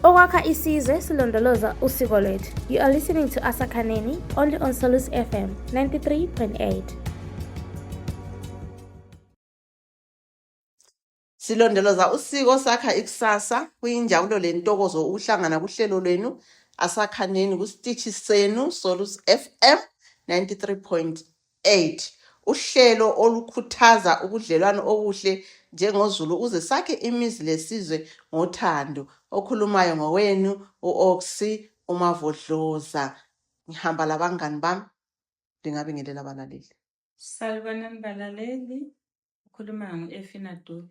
Owakha isizwe silondoloza usiko lwethu. You are listening to Asakhaneni only on Salus FM 93.8. Silondoloza usiko sakha ikusasa. Kuyinjabulo lentokozo ukuhlangana kuhlelo lwenu Asakhaneni kusitichi senu Salus FM 93.8. Uhlelo olukhuthaza ubudlelwano obuhle njengoZulu uze sakhe imizi lesizwe ngothando. Okhulumayo ngowenu uOxy uMavodloza. Ngihamba labangani bami ndingabingelela abalaleli. Salibonani balaleli, ukhuluma ngo-Efina Dube.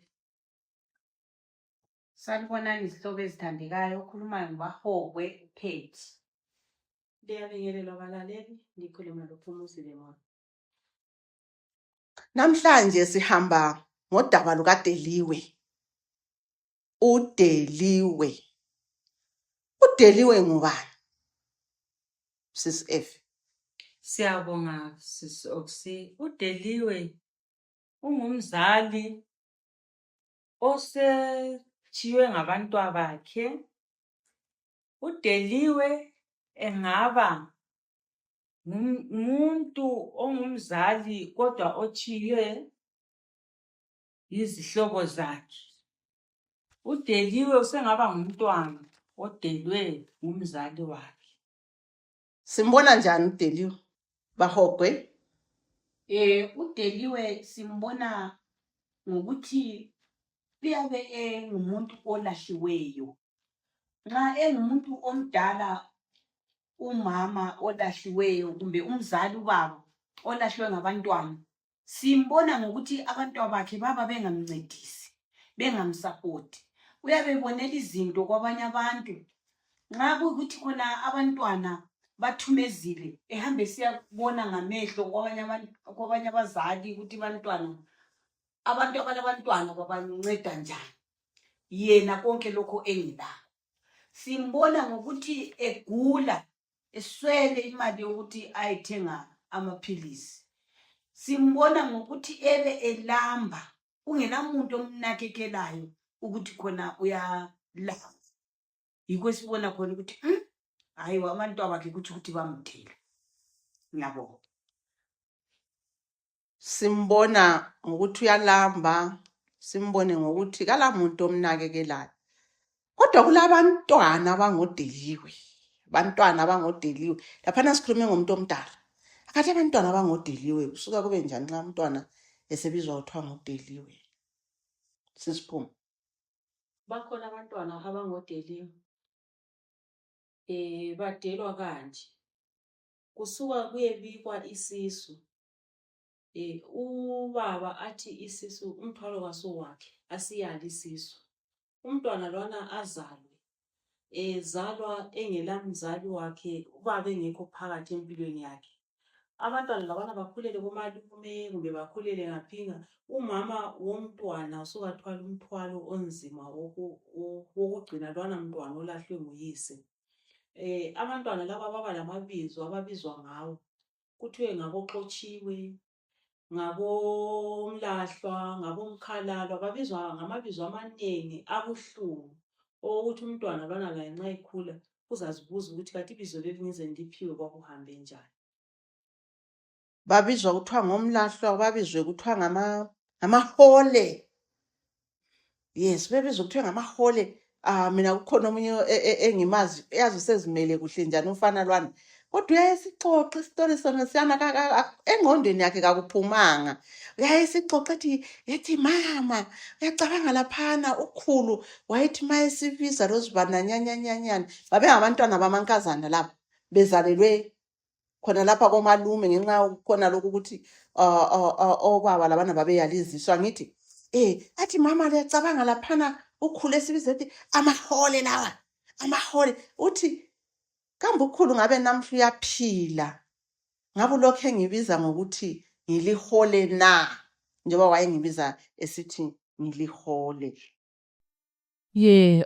Salibonani izihlobo ezithandekayo, ukhulumayo nguBahogwe uPhetty. Ndiyabingelela abalaleli, ndikhuluma loPhumuzi Lemon. Namhlanje sihamba ngodaba lukaDeliwe. uDeliwe ngubani? Sis F. Siyabonga Sis Oxy. uDeliwe ungumzali osethiywe ngabantwana bakhe. uDeliwe engaba ngumuntu ongumzali kodwa othiywe yizihlobo zakhe. uDeliwe usengaba ngumntwana odelwe ngumzali wakhe. Simbona njani uDeliwe? Bahogwe. uDeliwe simbona ngokuthi uyabe ngumuntu olahliweyo. Nxa engumuntu omdala, umama olahliweyo kumbe umzali ubaba olahliwe ngabantwana, simbona ngokuthi abantwana bakhe baba bengamncedisi, bengamsapoti. Uyabe ebonela izinto kwabanye abantu. Nxa kuyikuthi khona abantwana bathumezile, ehambe siyabona ngamehlo kwabanye abazali ukuthi abantu abalabantwana babanceda njani, yena konke lokho engelakho. Simbona ngokuthi egula, eswele imali yokuthi ayethenga amaphilisi. Simbona ngokuthi ebe elamba, ungelamuntu omnakekelayo ukuthi khona uyalamba. Yikho sibona khona ukuthi hayi abantwana bakhe ukuthi bamthela. Ngiyabonga. Simbona ngokuthi uyalamba, simbone ngokuthi kalamuntu omnakekelayo. Kodwa kulabantwana abangodeliwe. Abantwana abangodeliwe. Laphana sikhulume ngomuntu omdala. Akathi abantwana abangodeliwe kusuka kube njani nxa umntwana esebizwa kuthiwa ngodeliwe? Sisiphuma. Bakhona abantwana abangodeliwe. Badelwa kanje. Kusuka kuyebikwa isisu. Ubaba athi isisu umthwalo kasowakhe, asiyali isisu. Umntwana lwana azalwe, ezalwa engela mzali wakhe, ubaba engekho phakathi empilweni yakhe. Abantwana labana bakhulele komalume kumbe bakhulele ngaphinga. Umama womntwana usukathwala umthwalo onzima wokugcina lwana mntwana olahlwe nguyise. Abantwana laba baba lamabizo ababizwa ngawo. Kuthiwe ngaboXotshiwe, ngabomlahlwa, ngabomkhalalwa, babizwa ngamabizo amanengi abuhlungu. Ukuthi umntwana lwana laye nxa ekhula uzazibuza ukuthi kanti ibizo leli ngize ndiphiwe kwakuhambe njani. Babizwa kuthiwa ngomlahlwa, babizwe kuthiwa ngamahole. Yes, babizwa kuthiwa ngamahole. Mina kukhona omunye engimazi, yazi sezimele kuhle njani umfana lwana. Kodwa uyayesixoxa isitori sona siyana engqondweni yakhe kakuphumanga. Uyayesixoxa ethi mama, uyacabanga laphana ukhulu wayethi mayesibiza lozibana nyanyanyanyana. Babengabantwana bamankazana lapha bezalelwe khona lapha komalume ngenxa khona lokhu ukuthi obaba labana babeyaliziswa. Ngithi athi mama uyacabanga laphana ukhulu esibiza ethi amahole lawa, amahole. Uthi kambe ukhulu ngabe namhla uyaphila? Ngabe lokho engibiza ngokuthi ngilihole na? Njengoba wayengibiza esithi ngilihole.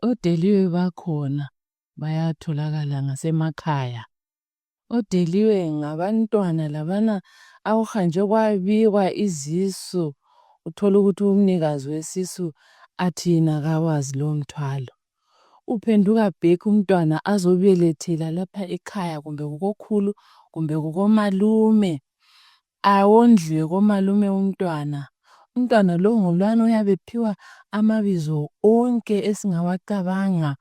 Odeliwe bakhona bayatholakala ngasemakhaya. Odeliwe ngabantwana labana akuhanjwe kwabikwa izisu, uthola ukuthi umnikazi wesisu athi yena kawazi lowo mthwalo. uphenduka back umntwana azobelethela lapha ekhaya kumbe kukokhulu kumbe kukomalume. Awondliwe komalume umntwana. Umntwana lo ngulwana uyabe ephiwa amabizo onke esingawacabanga.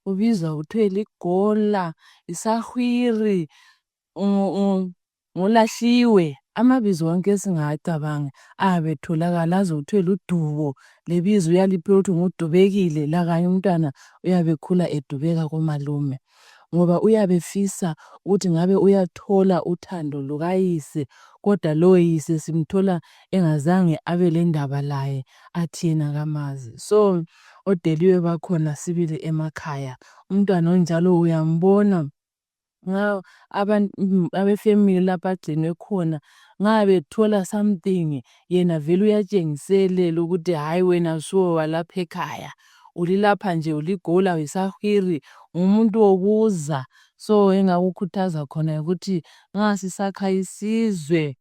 Ubizwa kuthiwe ligola, isahwiri, ngolahliwe. Amabizo wonke esingawacabanga ayabe etholakala aze kuthiwe ludubo. Lebizo uyaliphiwa ukuthi ngudubekile. Lakanye umntwana uyabe ekhula edubeka komalume. Ngoba uyabe efisa ukuthi ngabe uyathola uthando lukayise. Kodwa lo yise simthola engazange abe lendaba laye athi yena kamazi. So odeliwe bakhona sibili emakhaya. Umntwana onjalo uyambona nxa abefamily lapha agcinwe khona nxa bethola something yena vele uyatshengiselela ukuthi hayi wena suwe walapha ekhaya. Ulilapha nje uligola uyisahwiri ngumuntu wokuza. So engakukhuthaza khona ukuthi nxa sisakha isizwe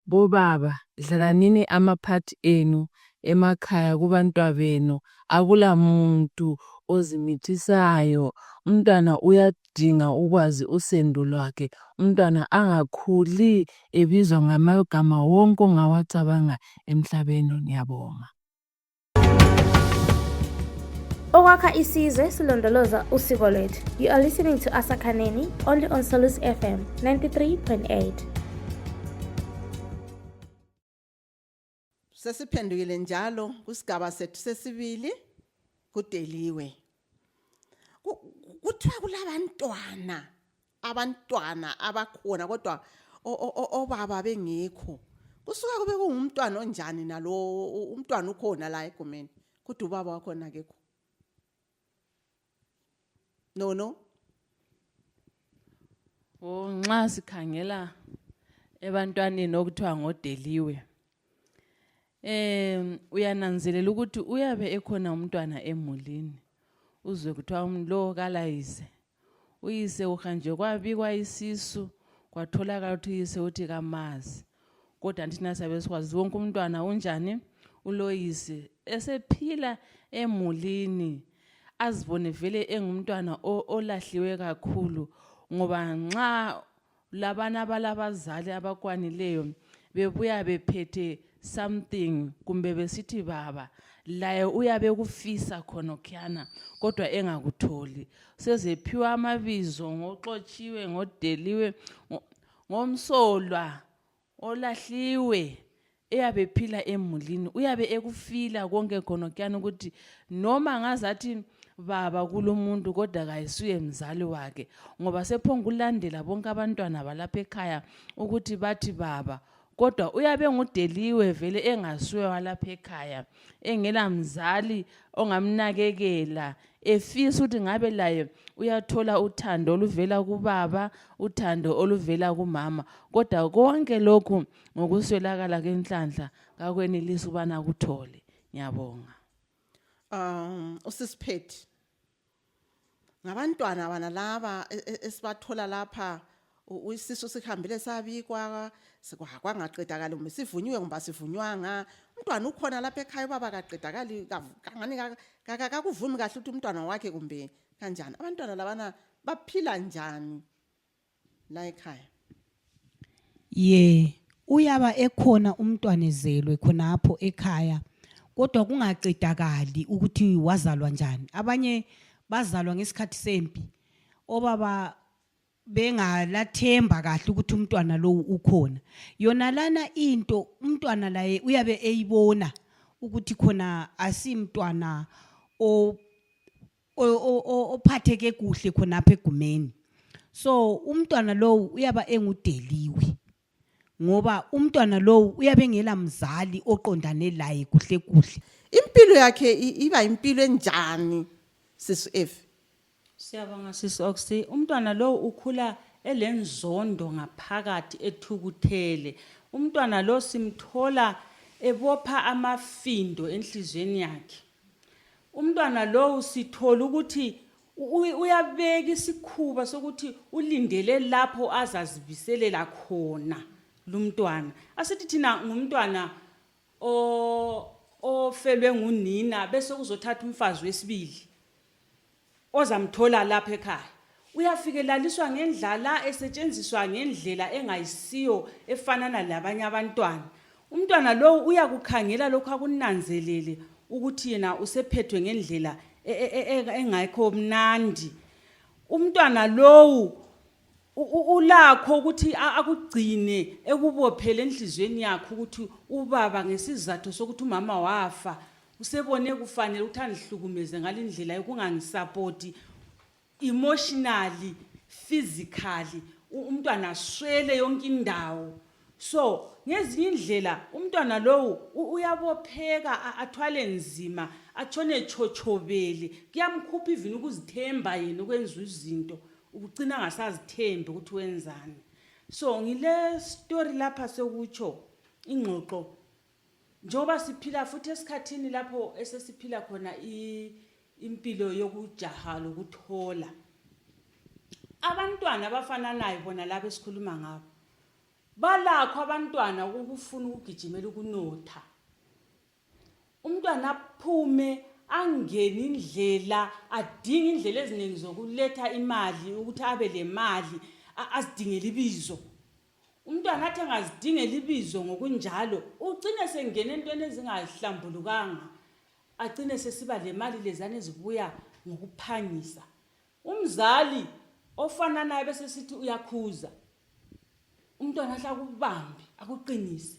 bobaba dlalanini amapart enu emakhaya kubantwabenu. Akula muntu ozimithisayo. Umntwana uyadinga ukwazi usendo lwakhe. Umntwana angakhuli ebizwa ngamagama wonke ongawacabanga emhlabeni. Ngiyabonga. Okwakha isizwe silondoloza usiko lwethu. You are listening to Asakhaneni only on Salus FM 93.8. Sesiphendukile njalo kusigaba sethu sesibili kudeliwe. Kuthiwa abantwana abakhona kodwa obaba bengekho. Kusuka kube kungumntwana onjani nalo umntwana ukhona la egumeni. Kuthi ubaba wakhona akekho. No. Nxa sikhangela ebantwaneni okuthiwa ngodeliwe. Uyananzelela ukuthi uyabe ekhona umntwana emulini. Uzwe kuthiwa lo kalayise. Uyise uhanjwe kwabikwa isisu kwatholakala ukuthi uyise uthi kamazi. Kodwa thina sabe sikwazi wonke umntwana unjani uloyise esephila emulini. Azibone vele engumntwana olahliwe kakhulu ngoba nxa labana balabazali abakwanileyo bebuya bephethe something kumbe besithi baba laye uyabe kufisa khonokhyana kodwa engakutholi. Sezephiwa amabizo ngoxotshiwe ngodeliwe ngomsolwa olahliwe eyabe phila emulini. Uyabe ekufila konke khonokhyana ukuthi noma ngazathi baba kulomuntu kodwa kayisuye mzali wakhe ngoba sephongulandela bonke abantwana balapha ekhaya ukuthi bathi baba. Kodwa uyabe ngudeliwe vele engasuye walapha ekhaya engela mzali ongamnakekela efisa ukuthi ngabe laye uyathola uthando oluvela kubaba uthando oluvela kumama. Kodwa konke lokhu ngokuswelakala kwenhlanhla kakwenelisi ubana kuthole. Ngiyabonga. Usisiphethi ngabantwana bana laba esibathola lapha isisu sikhambile sabikwa kwangaqedakali kumbe sivunyiwe kumbe sivunywanga. Umntwana ukhona lapha ekhaya ubaba kaqedakali kangani kakuvumi kahle ukuthi umntwana wakhe kumbe kanjani. Abantwana labana baphila njani la ekhaya? Uyaba ekhona umntwana ezelwe khonapho ekhaya kodwa kungaqedakali ukuthi wazalwa njani. Abanye bazalwa ngesikhathi sempi. Obaba bengalathemba kahle ukuthi umntwana lo ukhona. Yona lana into umntwana laye uyabe eyibona ukuthi khona asimntwana ophatheke kuhle khonapha egumeni. So umntwana lo uyaba engudeliwe ngoba umntwana lo uyabe engela mzali oqondane laye kuhle kuhle. Impilo yakhe iba impilo enjani sisu F? Siyabonga sisi Oxy. Umntwana lo ukhula elenzondo ngaphakathi ethukuthele. Umntwana lo simthola ebopha amafindo enhlizweni yakhe. Umntwana lo sithola ukuthi uyabeka isikhuba sokuthi ulindele lapho azazibiselela khona lumntwana. Asithi thina ngumntwana ofelwe ngunina bese kuzothatha umfazi wesibili. ozamthola lapha ekhaya uyafikelaliswa ngendlala esetshenziswa ngendlela engayisiyo efanana labanye abantwana. Umntwana lo uyakukhangela lokho akunanzelele ukuthi yena usephethwe ngendlela engayikho mnandi. Umntwana lo ulakho ukuthi akugcine ekubophele enhlizweni yakhe ukuthi ubaba ngesizathu sokuthi umama wafa usebone kufanele ukuthi andihlukumeze ngalindlela yokungangisupporti emotionally, physically, umntwana aswele yonke indawo. So ngezinye indlela umntwana lo uyabopheka athwale nzima atshone echochobele kuyamkhupha even ukuzithemba yena ukwenza izinto ugcina ngasazithembi ukuthi wenzani. So ngile story lapha sekutsho ingxoxo njoba siphila futhi esikhathini lapho esesiphila khona impilo yokujaha lokuthola. Abantwana abafananayo bona labo esikhuluma ngabo balakho abantwana ukufuna ukugijimela ukunotha. Umntwana aphume angeni indlela adinga indlela eziningi zokuletha imali ukuthi abe le mali azidingele ibizo. Umntwana athi angazidingela ibizo ngokunjalo ugcine sengena entweni ezingahlambulukanga agcine sesiba le mali lezane ezibuya ngokuphangisa. Umzali ofana naye bese sithi uyakhuza umntwana ahla kubambi akuqinise.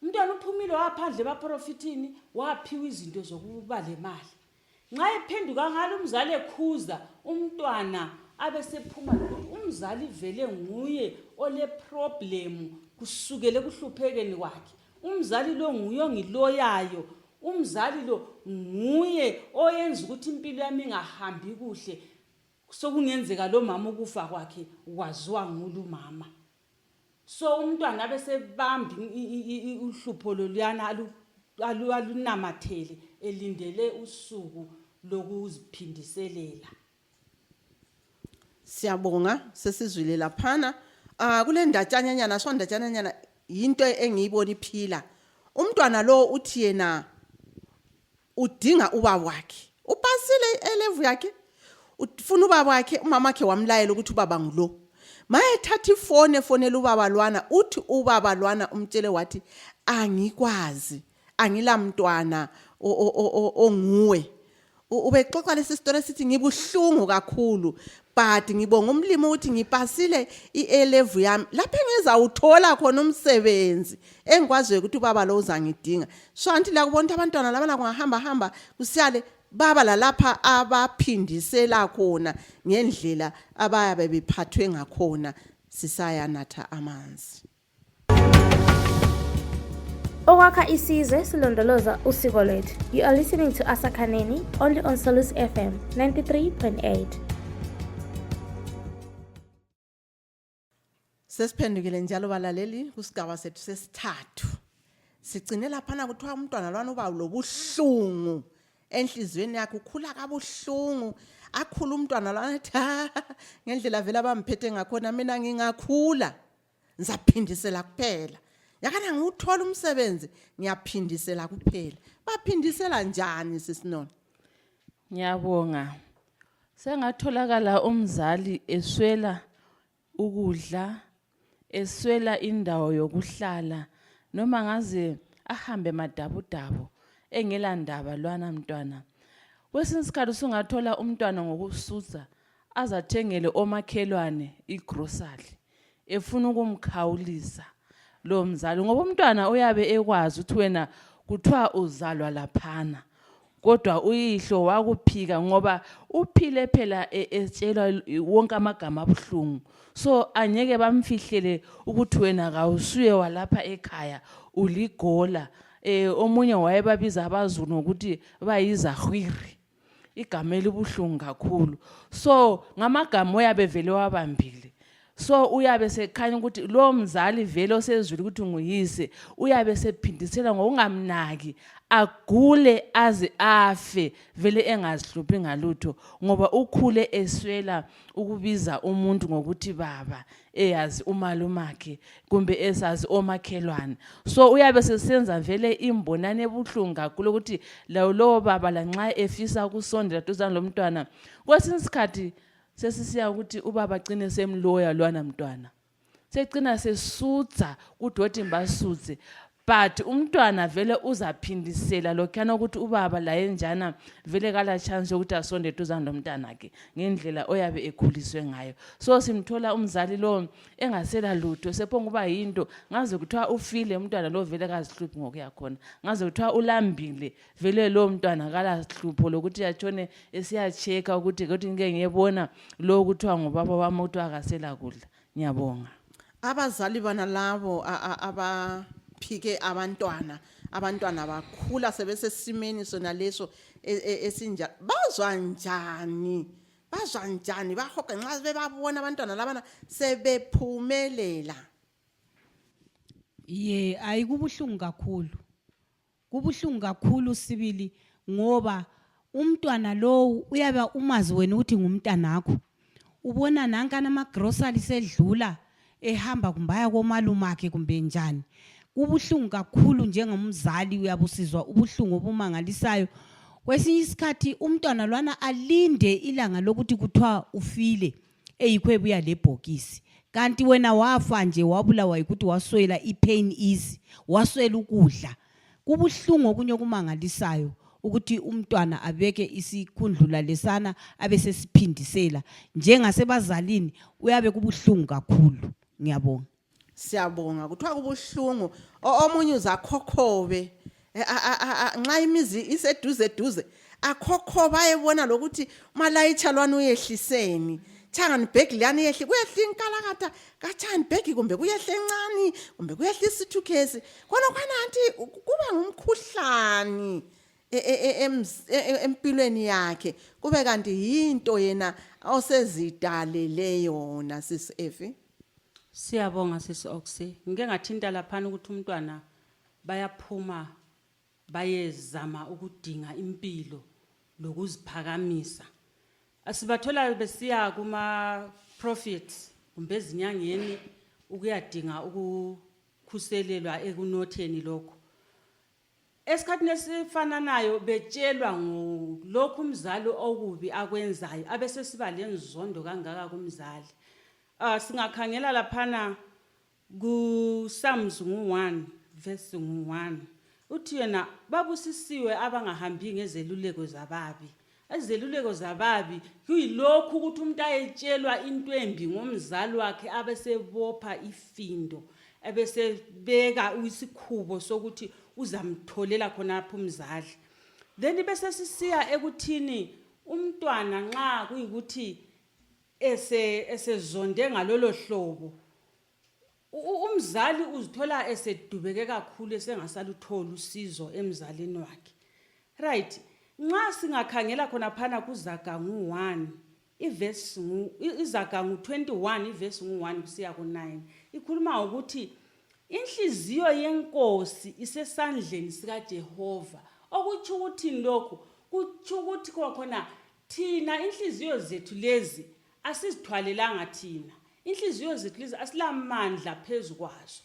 Umntwana uphumile waphandle baprofitini waphiwa izinto zokuba le mali. Nxa ephenduka ngalo umzali ekhuza umntwana abesephuma umzali vele nguye ole problem kusukele kuhluphekeni kwakhe. Umzali lo nguye ongiloyayo. Umzali lo nguye oyenza ukuthi impilo yami ingahambi kuhle sokungenzeka lo mama ukufa kwakhe waziwa ngulu mama. So umntwana bese bambi uhlupho loluyana alunamathele elindele usuku lokuziphindiselela. Siyabonga sesizwile laphana. Kule ndatshanyanyana so ndatshanyanyana into engiyibona iphila. Umntwana lo uthi yena udinga ubaba wakhe. Upasile elevu yakhe. Ufuna ubaba wakhe, umama wakhe wamlayela ukuthi ubaba ngulo. Maye thatha ifone efonela ubaba lwana uthi ubaba lwana umtshele wathi angikwazi angila mntwana onguwe. Ubexoxa lesi story sithi ngibuhlungu kakhulu but ngibonga umlimo ukuthi ngipasile i-A-level yami lapho engizawuthola khona umsebenzi engikwaziyo ukuthi ubaba lo uzangidinga. So until la kubona abantwana laba kungahamba hamba kusiyale baba lalapha abaphindisela khona ngendlela abayabe bephathwe ngakhona sisayanatha amanzi. Okwakha isizwe silondoloza usiko lwethu. You are listening to Asakhaneni only on Salus FM 93.8. Sesiphendukile njalo balaleli kusigaba sethu sesithathu. Sigcine laphana kuthiwa umntwana lwana uba lobuhlungu enhlizweni yakhe ukhula kabuhlungu akhula umntwana lwana ethi ngendlela vele abamphethe ngakhona mina ngingakhula ngizaphindisela kuphela. Yakana nguthola umsebenzi ngiyaphindisela kuphela. Baphindisela njani sisinono? Ngiyabonga. Sengatholakala umzali eswela ukudla, eswela indawo yokuhlala, noma ngaze ahambe madabudabu engela ndaba lwana mntwana. Kwesinye isikhathi sungathola umntwana ngokususa azathengele omakhelwane igrocery efuna ukumkhawulisa lo mzali ngoba umntwana uyabe ekwazi ukuthi wena kuthiwa uzalwa laphana kodwa uyihlo wakuphika ngoba uphile phela etshelwa wonke amagama abuhlungu. So anyeke bamfihlele ukuthi wena kawusuye walapha ekhaya uligola. Omunye wayebabiza abaZulu ukuthi bayizahwiri. Igama elibuhlungu kakhulu. So ngamagama uyabe vele wabambile. So uyabe sekhanya ukuthi lo mzali vele osezwile ukuthi nguyise uyabe sephindisela ngokungamnaki agule aze afe vele engazihluphi ngalutho ngoba ukhule eswela ukubiza umuntu ngokuthi baba eyazi umalumakhe kumbe esazi omakhelwane. So uyabe sesenza vele imbonane ebuhlungu kakhulu ukuthi lowo baba lanxa efisa ukusondela duzane lomntwana kwesinye isikhathi sesisiya ukuthi ubaba agcine semloya lwana mntwana, secina sesutha kudoti mbasuthe, but umntwana vele uzaphindisela lokhana ukuthi ubaba laye njana vele kala chance yokuthi asonde duzane lomntanakhe ngendlela oyabe ekhuliswe ngayo. So simthola umzali lo engasela lutho sephonga kuba yinto ngaze kuthiwa ufile umntwana lo vele kazihluphi ngokuya khona, ngaze kuthiwa ulambile vele lo mntwana kala sihlupho lokuthi yatshone esiyacheka ukuthi ngeke ngiyebona lo kuthiwa ngobaba wami ukuthi akasela kudla. Ngiyabonga. Abazali bana labo abaphike abantwana bakhula sebesesimeni sona leso esinja, bazwa njani bahoqa nxa bebabona abantwana labana sebephumelela? Ayikubuhlungu kakhulu. Kubuhlungu kakhulu sibili ngoba umntwana lo uyabe umazi wena ukuthi ngumntanakho. Ubona nankana amagrocery sedlula ehamba kumbaya komalumakhe kumbe njani. Kubuhlungu kakhulu njengomzali uyabusizwa ubuhlungu obumangalisayo. Kwesinye isikhathi umntwana lwana alinde ilanga lokuthi kuthiwa ufile eyikho ebuya lebhokisi. Kanti wena wafa nje wabulawa ukuthi waswela ipain easy, waswela ukudla. Kubuhlungu okunye okumangalisayo ukuthi umntwana abeke isikhundlula lesana abe sesiphindisela. Njengasebazalini uyabe kubuhlungu kakhulu. Ngiyabonga. Siyabonga. Kuthiwa kubuhlungu omunye uzakhokhobe nxa imizi iseduze akhokhoba ayebona lokuthi malayitsha lwana uyehliseni, Changani bhegi liyani yehli kuyehla inkalakatha kaChangani bhegi kumbe kuyehla encane kumbe kuyehla isithukhesi khona anti kuba ngumkhuhlane empilweni yakhe kube kanti yinto yena osezidalele yona. Sisi Efi, Siyabonga sisi Oxy. Ngike ngathinta laphana ukuthi umntwana bayaphuma bayezama ukudinga impilo lokuziphakamisa. Asibathola besiya kuma prophets kumbe ezinyangeni ukuyadinga ukukhuselelwa ekunotheni lokho. Esikhathini esifana nayo betshelwa ngolokhu umzali okubi akwenzayo abese siba lenzondo kangaka kumzali. Singakhangela laphana ku Psalms 1 verse 1 uthi yena babusisiwe abangahambi ngezeluleko zababi. Ezeluleko zababi kuyilokhu ukuthi umuntu ayetshelwa into embi ngomzali wakhe abesebopha ifindo ebesebeka isikhubo sokuthi uzamtholela khonapha umzali. Then bese sisiya ekuthini umntwana nxa kuyikuthi esezonde ngalolo hlobo umzali uzithola esedubeke kakhulu esengasaluthola usizo emzalini wakhe. Right? Nxa singakhangela khona phana kuZagangu 1 iverse iZagangu 21 iverse 1 kusiya ku9 ikhuluma ukuthi inhliziyo yenkosi isesandleni sika Jehova. Okuthi ukuthi lokho kuthi ukuthi khona thina inhliziyo zethu lezi asizithwalelanga thina. Inhliziyo zethu lezi asilamandla phezukwazo.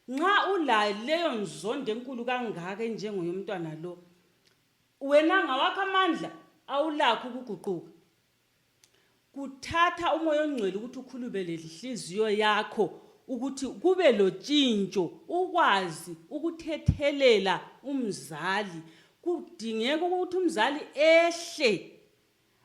Nxa ula leyo nzondo enkulu kangaka njengoyomntwana lo wena ngawakho amandla awulakho ukuguquka. Kuthatha umoya ongcwele ukuthi ukhulubele inhliziyo yakho ukuthi kube lotshintsho ukwazi ukuthethelela umzali. Kudingeka ukuthi umzali ehle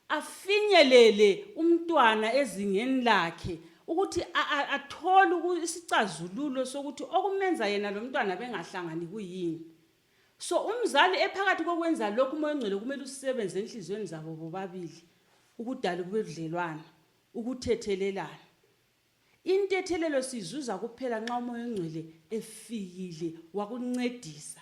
afinyelele umntwana ezingeni lakhe ukuthi athole isicazululo sokuthi okumenza yena lo mntwana bengahlangani kuyini. So umzali ephakathi kokwenza lokhu umoya ongcwele kumele usebenze enhliziyweni zabo bobabili ukudala ubudlelwane ukuthethelelana. Intethelelo sizuza kuphela nxa umoya ongcwele efikile wakuncedisa.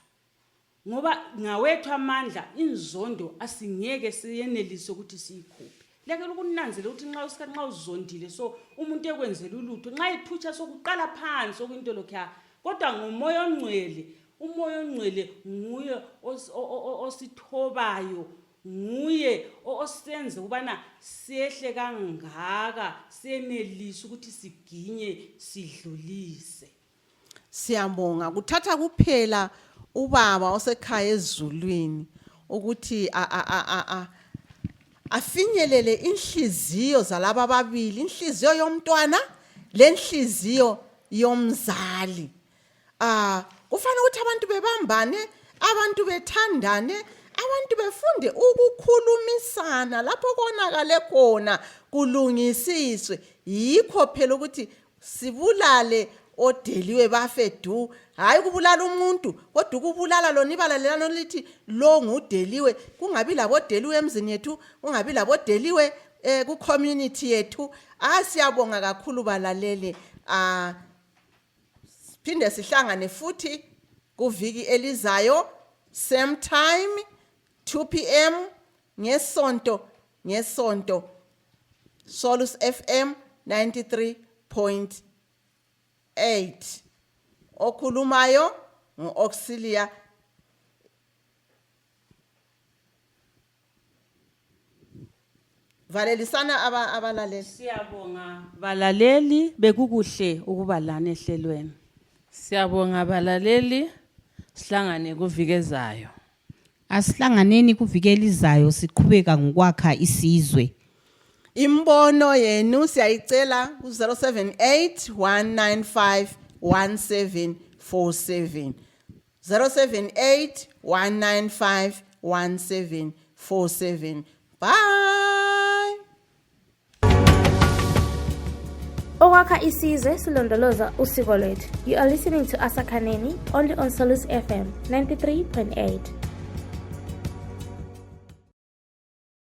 Ngoba ngawethu amandla inzondo asingeke siyenelise ukuthi siyikhuphe. Leke ukunanzela ukuthi nxa uzondile so umuntu ekwenzela ulutho nxa iphutsha sokuqala phansi okuyinto lokho kodwa ngomoya ongcwele umoya ongcwele nguye osithobayo, nguye osenze ubana siyehle kangaka, senelise ukuthi siginye sidlulise. Siyabonga kuthatha kuphela ubaba osekhaya ezulwini ukuthi afinyelele inhliziyo zalabo ababili, inhliziyo yomntwana lenhliziyo yomzali. Kufanele ukuthi abantu bebambane, abantu bethandane, abantu befunde ukukhulumisana lapho konakale khona kulungisiswe. Yikho phela ukuthi sibulale odeliwe bafe du, hayi kubulala umuntu kodwa ukubulala lona ibala lelano lithi lo ngudeliwe. Kungabi labodeliwe emzini yethu, kungabi labodeliwe ku community yethu. Siyabonga kakhulu balaleli. Phinde sihlangane futhi kuviki elizayo, same time 2 p.m. ngesonto Solus FM 93.8. Okhulumayo ngu-Auxilia valelisana abalaleli. Siyabonga balaleli, bekukuhle ukuba lana ehlelweni. Siyabonga balaleli, sihlangane kuviki ezayo. Asihlanganeni kuviki elizayo siqhubeka ngokwakha isizwe. Imbono yenu siyayicela ku 078 195 1747 078 195 1747. Bye. Okwakha isizwe silondoloza usiko lwethu. You are listening to Asakhaneni only on Solus FM 93.8.